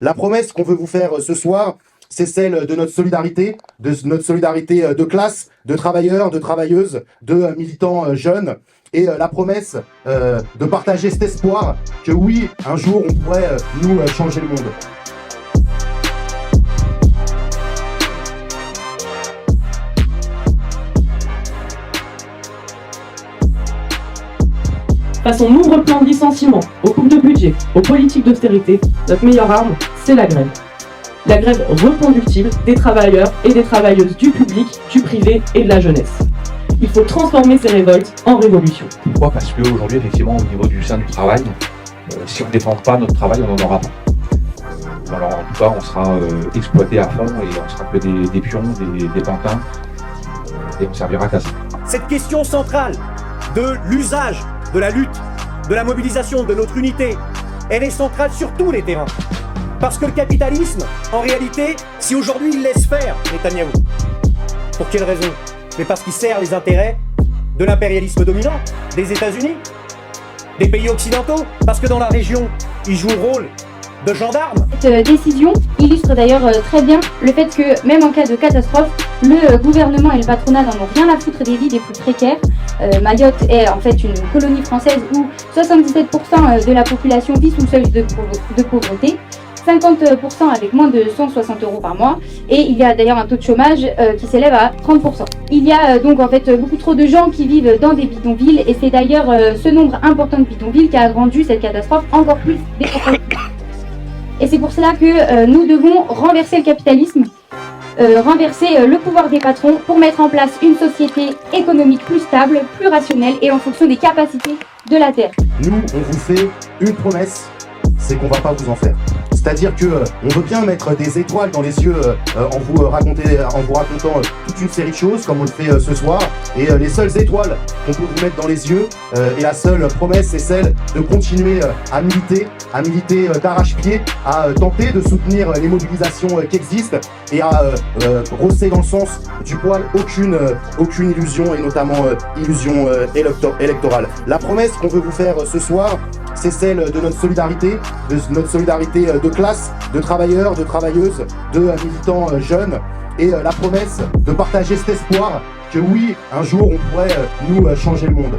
La promesse qu'on veut vous faire ce soir, c'est celle de notre solidarité de classe, de travailleurs, de travailleuses, de militants jeunes, et la promesse de partager cet espoir que oui, un jour, on pourrait nous changer le monde. Face aux nombreux plans de licenciement, aux coupes de budget, aux politiques d'austérité, notre meilleure arme, c'est la grève. La grève reconductible des travailleurs et des travailleuses du public, du privé et de la jeunesse. Il faut transformer ces révoltes en révolution. Pourquoi ? Parce qu'aujourd'hui, effectivement, au niveau du sein du travail, si on ne défend pas notre travail, on n'en aura pas. Alors, en tout cas, on sera exploité à fond et on sera que des pions, des pantins, et on servira qu'à ça. Cette question centrale de l'usage, de la lutte, de la mobilisation, de notre unité, elle est centrale sur tous les terrains. Parce que le capitalisme, en réalité, si aujourd'hui il laisse faire Netanyahou, pour quelle raison ? Mais parce qu'il sert les intérêts de l'impérialisme dominant, des États-Unis, des pays occidentaux, parce que dans la région, il joue le rôle de gendarme. Cette décision illustre d'ailleurs très bien le fait que même en cas de catastrophe, le gouvernement et le patronat n'en ont rien à foutre des vies des plus précaires. Mayotte est en fait une colonie française où 77% de la population vit sous le seuil de pauvreté. 50% avec moins de 160 € par mois, et il y a d'ailleurs un taux de chômage qui s'élève à 30%. Il y a donc en fait beaucoup trop de gens qui vivent dans des bidonvilles, et c'est d'ailleurs ce nombre important de bidonvilles qui a rendu cette catastrophe encore plus déconcertante. Et c'est pour cela que nous devons renverser le capitalisme, renverser le pouvoir des patrons pour mettre en place une société économique plus stable, plus rationnelle et en fonction des capacités de la Terre. Nous, on vous fait une promesse, c'est qu'on va pas vous en faire. C'est-à-dire que on veut bien mettre des étoiles dans les yeux en vous racontant toute une série de choses comme on le fait ce soir. Et les seules étoiles qu'on peut vous mettre dans les yeux et la seule promesse, c'est celle de continuer à militer d'arrache-pied, à tenter de soutenir les mobilisations qui existent et à rosser dans le sens du poil aucune illusion, et notamment illusion électorale. La promesse qu'on veut vous faire ce soir, c'est celle de notre solidarité de classe, de travailleurs, de travailleuses, de militants jeunes, et la promesse de partager cet espoir que oui, un jour, on pourrait nous changer le monde.